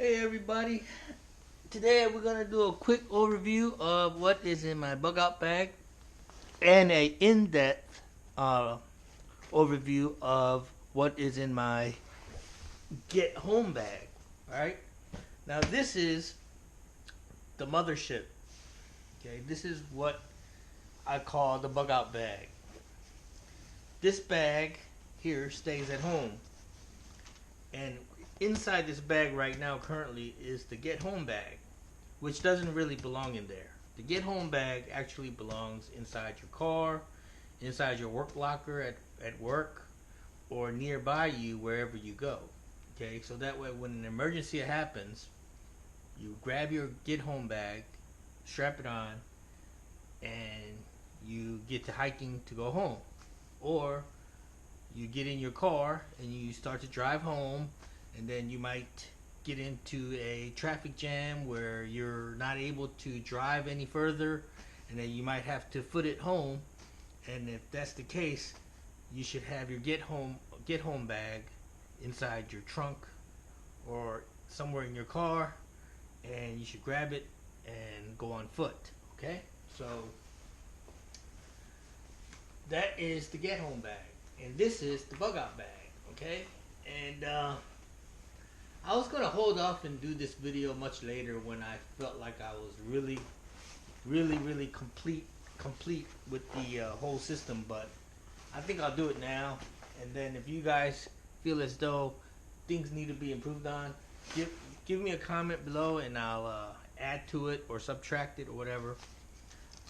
Hey everybody, today we're going to do a quick overview of what is in my bug out bag and a in-depth overview of what is in my get home bag. Alright, now this is the mothership. Okay, this is what I call the bug out bag. This bag here stays at home, and inside this bag right now currently is the get home bag, which doesn't really belong in there. The get home bag actually belongs inside your car, inside your work locker at work, or nearby you wherever you go. Okay, so that way when an emergency happens, you grab your get home bag, strap it on, and you get to hiking to go home. Or you get in your car and you start to drive home, and then you might get into a traffic jam where you're not able to drive any further, and then you might have to foot it home. And if that's the case, you should have your get home bag inside your trunk or somewhere in your car, and you should grab it and go on foot. Okay, so that is the get home bag, and this is the bug out bag. Okay, and I was gonna hold off and do this video much later when I felt like I was really complete with the whole system, but I think I'll do it now. And then if you guys feel as though things need to be improved on, give me a comment below, and I'll add to it or subtract it or whatever.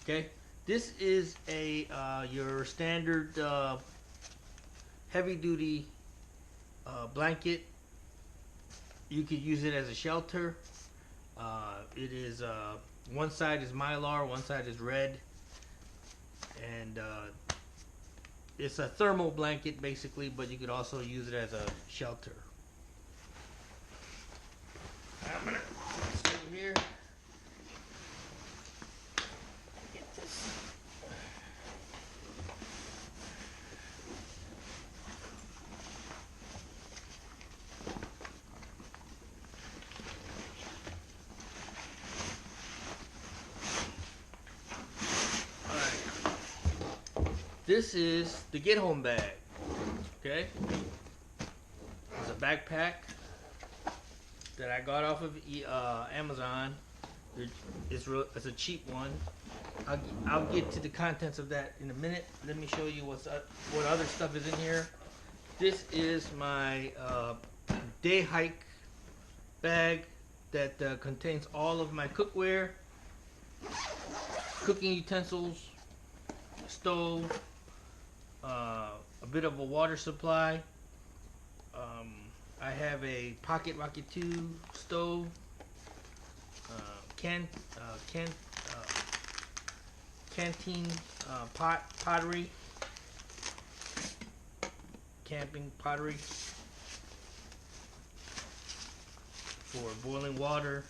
Okay, this is a your standard heavy duty blanket. You could use it as a shelter. It is one side is Mylar, one side is red, and it's a thermal blanket basically, but you could also use it as a shelter. I'm gonna sit here. Get this. This is the get home bag. Okay, it's a backpack that I got off of Amazon. It's a cheap one. I'll get to the contents of that in a minute. Let me show you what other stuff is in here. This is my day hike bag that contains all of my cookware, cooking utensils, stove, a bit of a water supply. I have a Pocket Rocket 2 stove, canteen pottery, camping pottery for boiling water,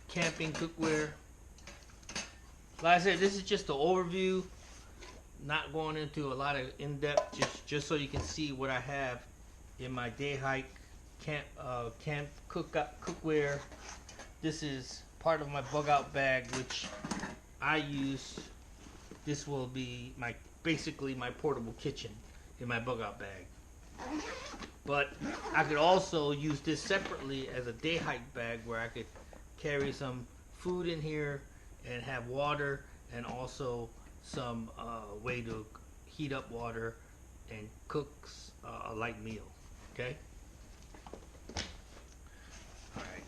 camping cookware. Like I said, this is just an overview, not going into a lot of in-depth, just so you can see what I have in my day hike camp cookware. This is part of my bug out bag, which I use. This will be basically my portable kitchen in my bug out bag. But I could also use this separately as a day hike bag, where I could carry some food in here and have water, and also some way to heat up water and cook a light meal. Okay. All right.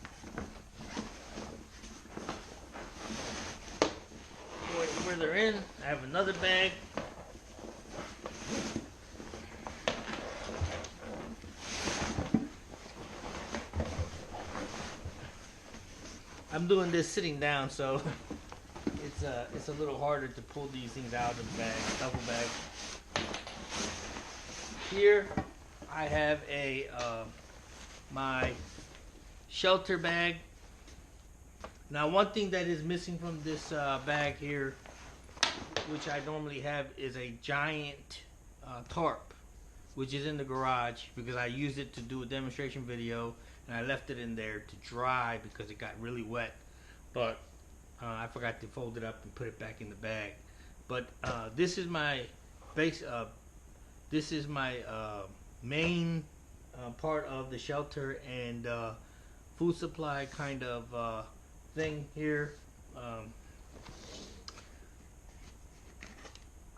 Going further in, I have another bag. I'm doing this sitting down, so it's a little harder to pull these things out of the bag, duffel bag. Here I have my shelter bag. Now, one thing that is missing from this bag here which I normally have, is a giant tarp, which is in the garage because I used it to do a demonstration video, and I left it in there to dry because it got really wet. But I forgot to fold it up and put it back in the bag. But this is my base. This is my main part of the shelter and food supply kind of thing here.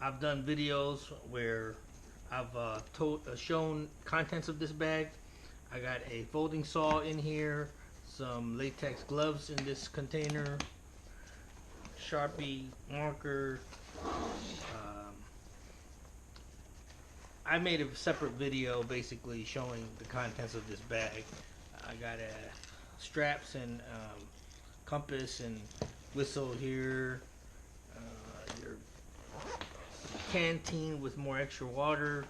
I've done videos where I've shown contents of this bag. I got a folding saw in here, some latex gloves in this container, Sharpie marker. I made a separate video basically showing the contents of this bag. I got straps and compass and whistle here. Your canteen with more extra water.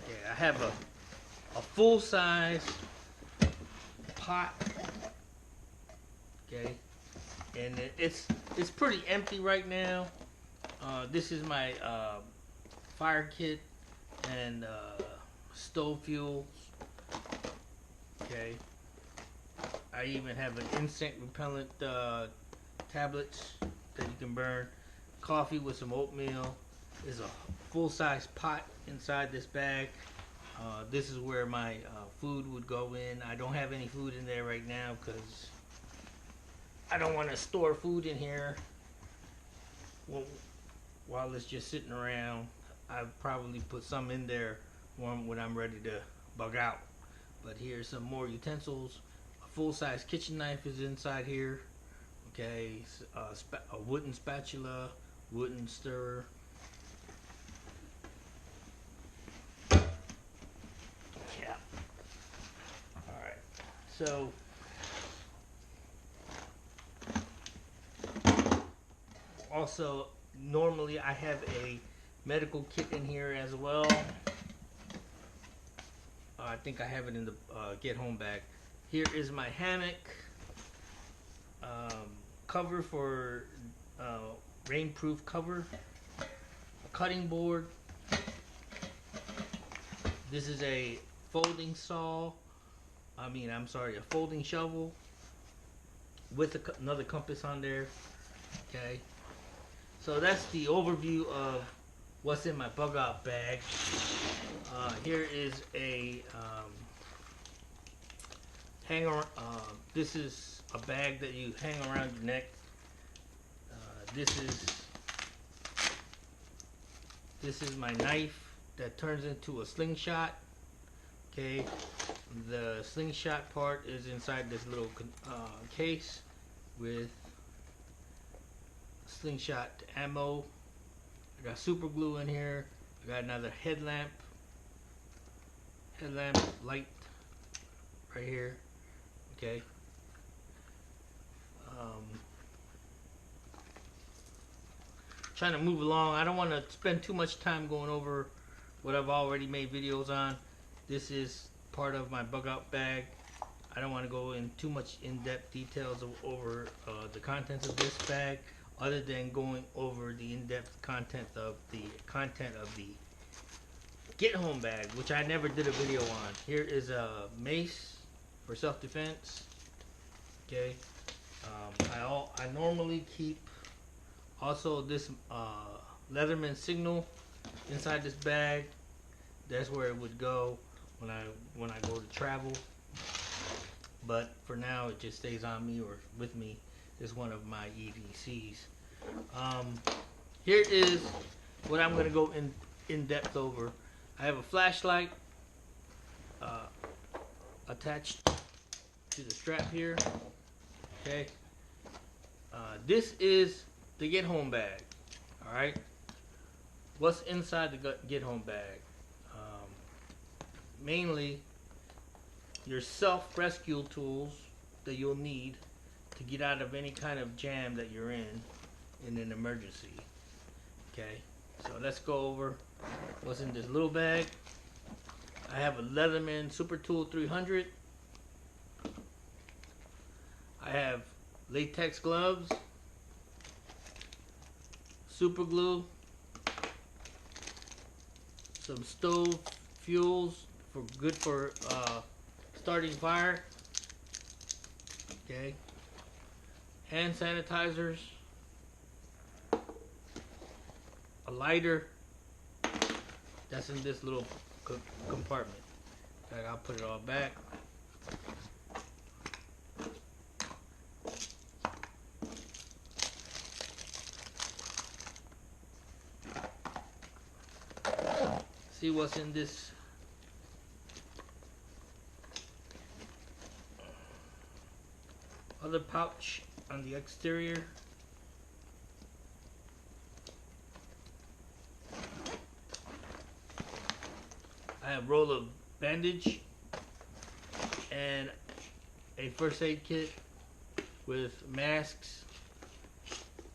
Yeah, I have a full size pot. Okay, and it's pretty empty right now. This is my fire kit and stove fuel. Okay, I even have an insect repellent tablets that you can burn. Coffee with some oatmeal. There's a full-size pot inside this bag. This is where my food would go in. I don't have any food in there right now because I don't want to store food in here while it's just sitting around. I'll probably put some in there when I'm ready to bug out. But here's some more utensils. A full-size kitchen knife is inside here. Okay, a wooden spatula, wooden stirrer. Yeah. All right. So also, normally I have a medical kit in here as well. I think I have it in the get home bag. Here is my hammock, cover for rainproof cover, a cutting board. This is a folding saw. I'm sorry, a folding shovel with another compass on there. Okay. So that's the overview of what's in my bug out bag. Here is a hanger. This is a bag that you hang around your neck. This is my knife that turns into a slingshot. Okay, the slingshot part is inside this little case with slingshot ammo. I got super glue in here. I got another headlamp light right here. Okay. Trying to move along. I don't want to spend too much time going over what I've already made videos on. This is part of my bug out bag. I don't want to go in too much in-depth details over the contents of this bag, other than going over the in-depth content of the get home bag, which I never did a video on. Here is a mace for self-defense. Okay. I normally keep also this Leatherman signal inside this bag. That's where it would go when I go to travel. But for now, it just stays on me or with me. It's one of my EDCs. Here is what I'm going to go in depth over. I have a flashlight attached to the strap here. Okay. This is the get home bag. All right. What's inside the get home bag? Mainly your self-rescue tools that you'll need to get out of any kind of jam that you're in an emergency. Okay, so let's go over what's in this little bag. I have a Leatherman Super Tool 300. I have latex gloves, super glue, some stove fuels for good for starting fire. Okay, hand sanitizers, a lighter. That's in this little compartment. Okay, I'll put it all back. See what's in this other pouch on the exterior. I have a roll of bandage and a first aid kit with masks,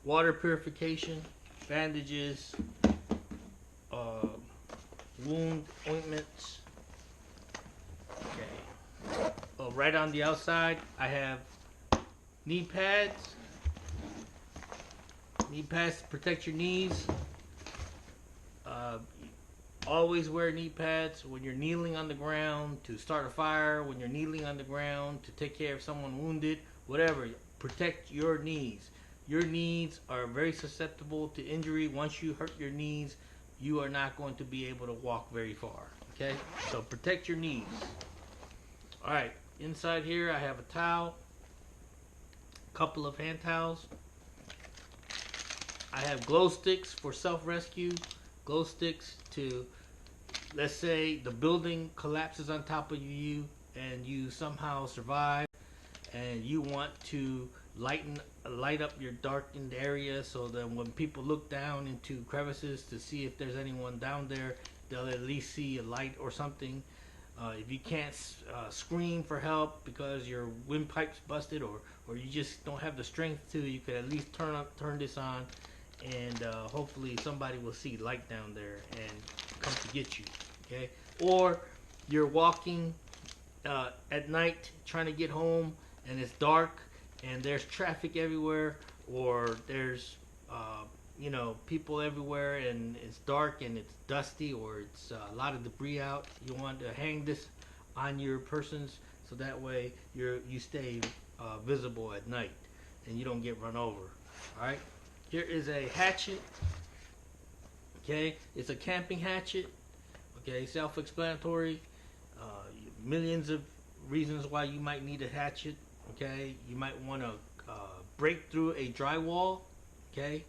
water purification, bandages, wound ointments. Okay. Oh, right on the outside, I have knee pads. Knee pads to protect your knees. Always wear knee pads when you're kneeling on the ground to start a fire, when you're kneeling on the ground to take care of someone wounded, whatever. Protect your knees. Your knees are very susceptible to injury. Once you hurt your knees, you are not going to be able to walk very far. Okay? So protect your knees. Alright, inside here I have a towel, a couple of hand towels. I have glow sticks for self-rescue. Glow sticks to, let's say the building collapses on top of you and you somehow survive and you want to light up your darkened area so that when people look down into crevices to see if there's anyone down there, they'll at least see a light or something. If you can't scream for help because your windpipe's busted or you just don't have the strength to, you could at least turn this on, and hopefully somebody will see light down there and come to get you. Okay? Or you're walking at night trying to get home and it's dark and there's traffic everywhere, or there's people everywhere and it's dark and it's dusty, or it's a lot of debris out. You want to hang this on your persons so that way you stay visible at night and you don't get run over. Alright, here is a hatchet. Okay, it's a camping hatchet. Okay, self-explanatory. Millions of reasons why you might need a hatchet. Okay, you might want to break through a drywall. Okay,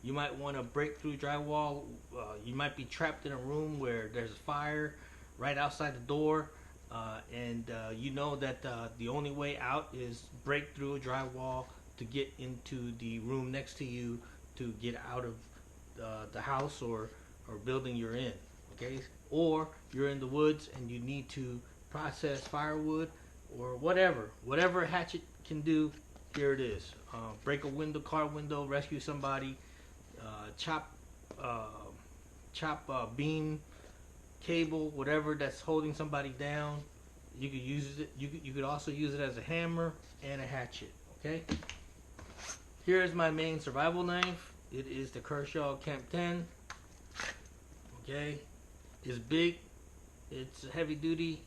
you might want to break through drywall. You might be trapped in a room where there's a fire right outside the door, and you know that the only way out is break through a drywall to get into the room next to you to get out of the house or building you're in. Okay, or you're in the woods and you need to process firewood or whatever a hatchet can do. Here it is. Break a car window, rescue somebody, chop beam, cable, whatever that's holding somebody down. You could use it. You could also use it as a hammer and a hatchet. Okay. Here is my main survival knife. It is the Kershaw Camp 10. Okay, it's big. It's heavy duty.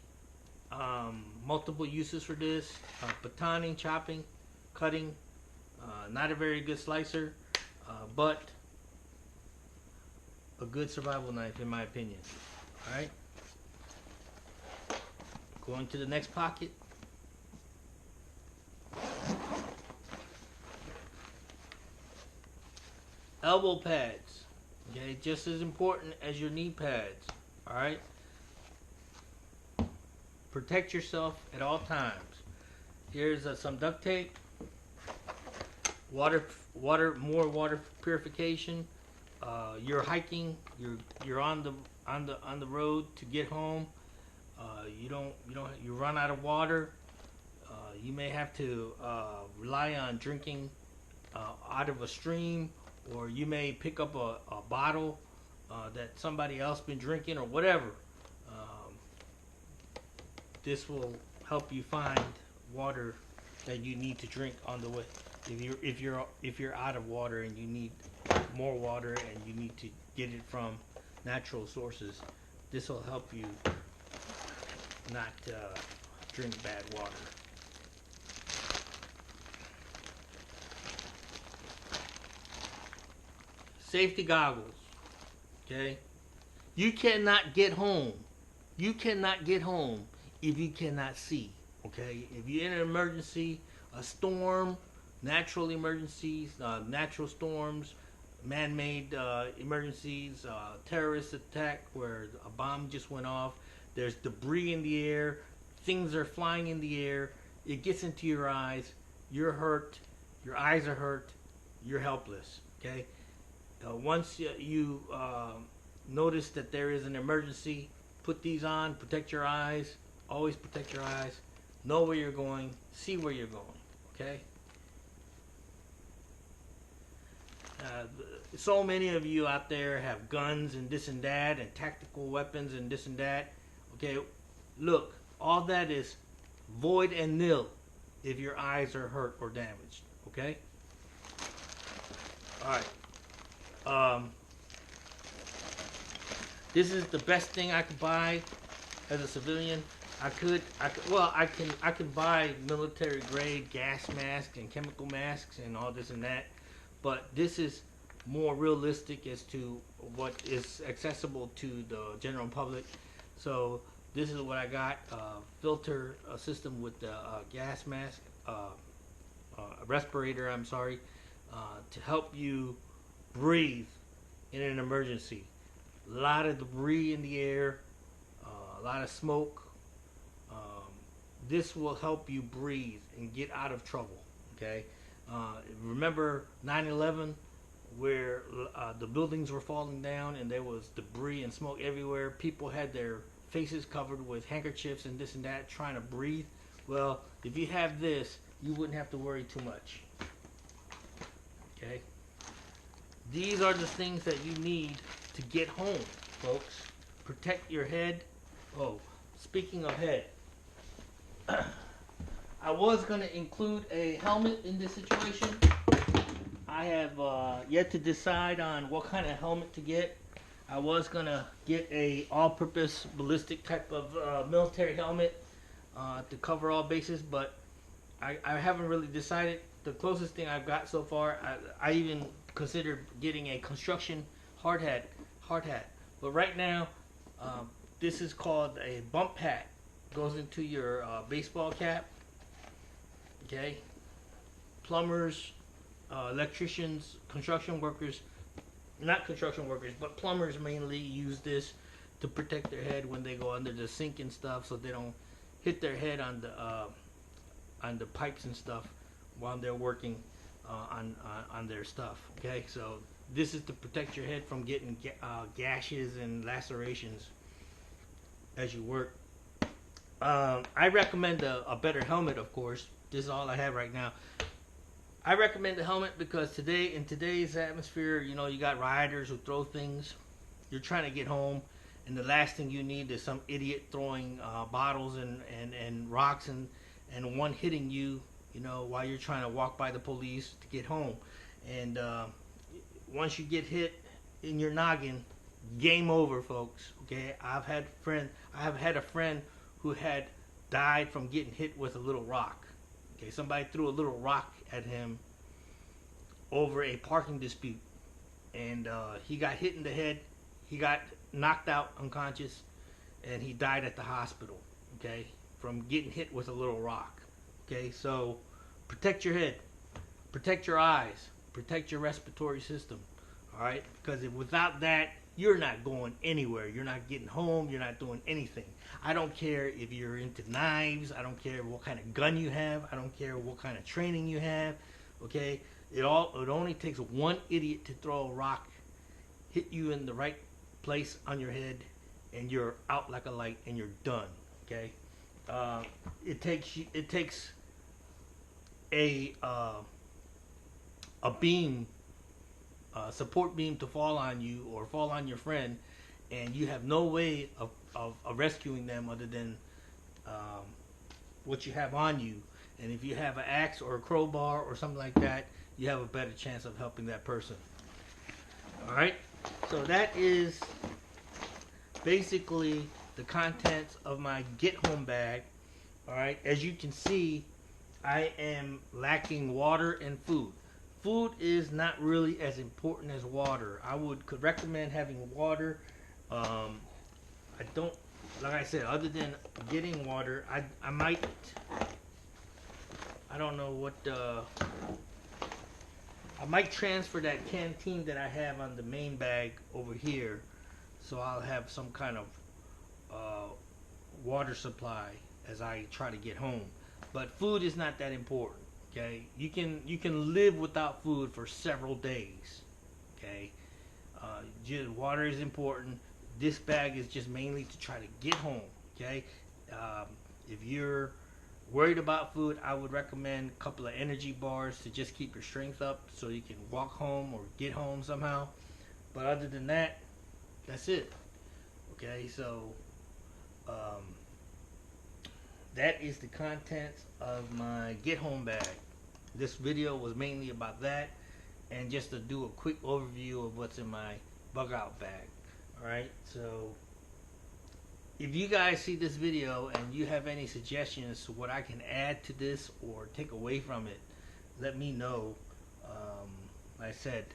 Multiple uses for this. Batoning, chopping, cutting. Not a very good slicer, but a good survival knife in my opinion. Alright. Going to the next pocket. Elbow pads. Okay, just as important as your knee pads. Alright. Protect yourself at all times. Here's some duct tape. More water purification. You're hiking. You're on the road to get home. You run out of water. You may have to rely on drinking out of a stream, or you may pick up a bottle that somebody else been drinking or whatever. This will help you find water that you need to drink on the way. If you're out of water and you need more water and you need to get it from natural sources, this will help you not drink bad water. Safety goggles. Okay? You cannot get home. You cannot get home if you cannot see. Okay? If you're in an emergency, a storm, natural emergencies, natural storms, man-made emergencies, terrorist attack where a bomb just went off, there's debris in the air, things are flying in the air, it gets into your eyes, you're hurt, your eyes are hurt, you're helpless. Okay? Once you notice that there is an emergency, put these on, protect your eyes, always protect your eyes, know where you're going, see where you're going. Okay? So many of you out there have guns and this and that and tactical weapons and this and that. Okay, look, all that is void and nil if your eyes are hurt or damaged. Okay? Alright. This is the best thing I could buy as a civilian. I can buy military grade gas masks and chemical masks and all this and that, but this is more realistic as to what is accessible to the general public. So this is what I got: filter system with the gas mask, respirator. I'm sorry, to help you breathe in an emergency. A lot of debris in the air, a lot of smoke. This will help you breathe and get out of trouble. Okay. Remember 9/11, where the buildings were falling down and there was debris and smoke everywhere. People had their faces covered with handkerchiefs and this and that trying to breathe. Well, if you have this, you wouldn't have to worry too much. Okay? These are the things that you need to get home, folks. Protect your head. Oh, speaking of head, I was going to include a helmet in this situation. I have yet to decide on what kind of helmet to get. I was going to get a all-purpose ballistic type of military helmet to cover all bases, but I haven't really decided. The closest thing I've got so far, I even considered getting a construction hard hat. But right now, this is called a bump hat. Goes into your baseball cap. Okay, plumbers, electricians, construction workers, not construction workers, but plumbers mainly use this to protect their head when they go under the sink and stuff, so they don't hit their head on the pipes and stuff while they're working on their stuff. Okay, so this is to protect your head from getting gashes and lacerations as you work. I recommend a better helmet, of course. This is all I have right now. I recommend the helmet because in today's atmosphere, you know, you got rioters who throw things. You're trying to get home, and the last thing you need is some idiot throwing bottles and rocks and one hitting you, you know, while you're trying to walk by the police to get home. And once you get hit in your noggin, game over, folks. Okay, I have had a friend who had died from getting hit with a little rock. Okay, somebody threw a little rock at him over a parking dispute, and he got hit in the head. He got knocked out unconscious, and he died at the hospital. Okay, from getting hit with a little rock. Okay, so protect your head, protect your eyes, protect your respiratory system. All right, because without that, you're not going anywhere. You're not getting home. You're not doing anything. I don't care if you're into knives. I don't care what kind of gun you have. I don't care what kind of training you have. Okay? It only takes one idiot to throw a rock, hit you in the right place on your head, and you're out like a light and you're done. Okay? It takes a beam, support beam to fall on you or fall on your friend, and you have no way of rescuing them other than what you have on you, And if you have an axe or a crowbar or something like that, you have a better chance of helping that person. Alright? So that is basically the contents of my get home bag. Alright? As you can see, I am lacking water and food. Food is not really as important as water. I could recommend having water. I don't, like I said, other than getting water, I might, I don't know what, I might transfer that canteen that I have on the main bag over here, so I'll have some kind of water supply as I try to get home. But food is not that important. Okay, you can live without food for several days. Okay, just water is important. This bag is just mainly to try to get home. Okay, if you're worried about food, I would recommend a couple of energy bars to just keep your strength up so you can walk home or get home somehow. But other than that, that's it. Okay, so that is the contents of my get home bag. This video was mainly about that, and just to do a quick overview of what's in my Bugout bag. Alright, so if you guys see this video and you have any suggestions to what I can add to this or take away from it, let me know. Like I said,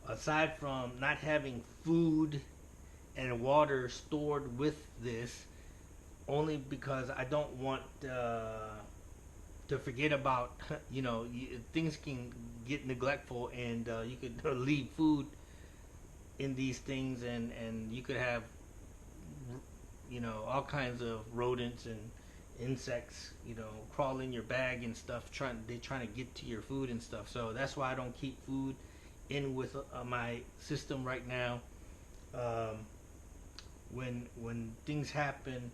aside from not having food and water stored with this, only because I don't want to forget about, you know, things can get neglectful, and you could leave food in these things, and you could have, you know, all kinds of rodents and insects, you know, crawl in your bag and stuff, they're trying to get to your food and stuff. So that's why I don't keep food in with my system right now. When things happen,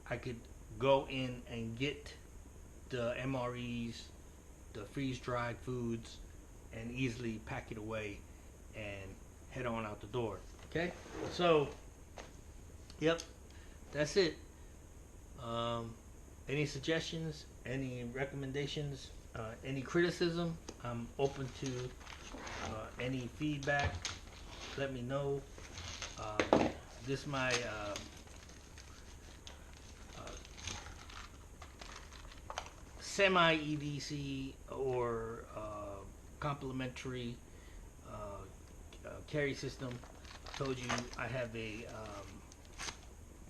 I could go in and get the MREs, the freeze-dried foods, and easily pack it away and head on out the door. Okay, so yep, that's it. Any suggestions, any recommendations, any criticism, I'm open to any feedback. Let me know. This my semi-EDC or complementary carry system. I told you I have a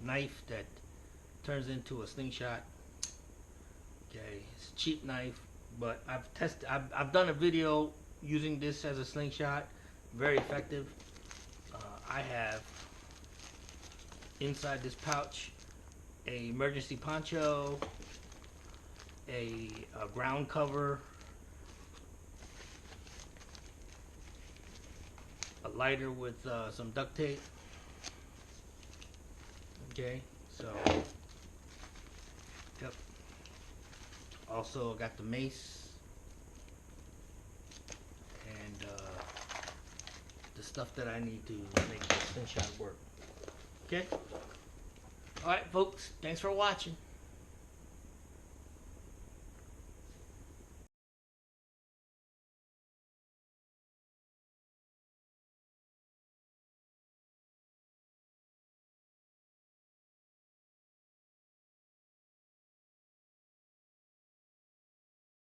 knife that turns into a slingshot. Okay, it's a cheap knife, but I've done a video using this as a slingshot. Very effective. I have inside this pouch a emergency poncho, a ground cover, a lighter with some duct tape. Okay, so yep. Also got the mace and the stuff that I need to make the slingshot work. Okay. All right, folks. Thanks for watching.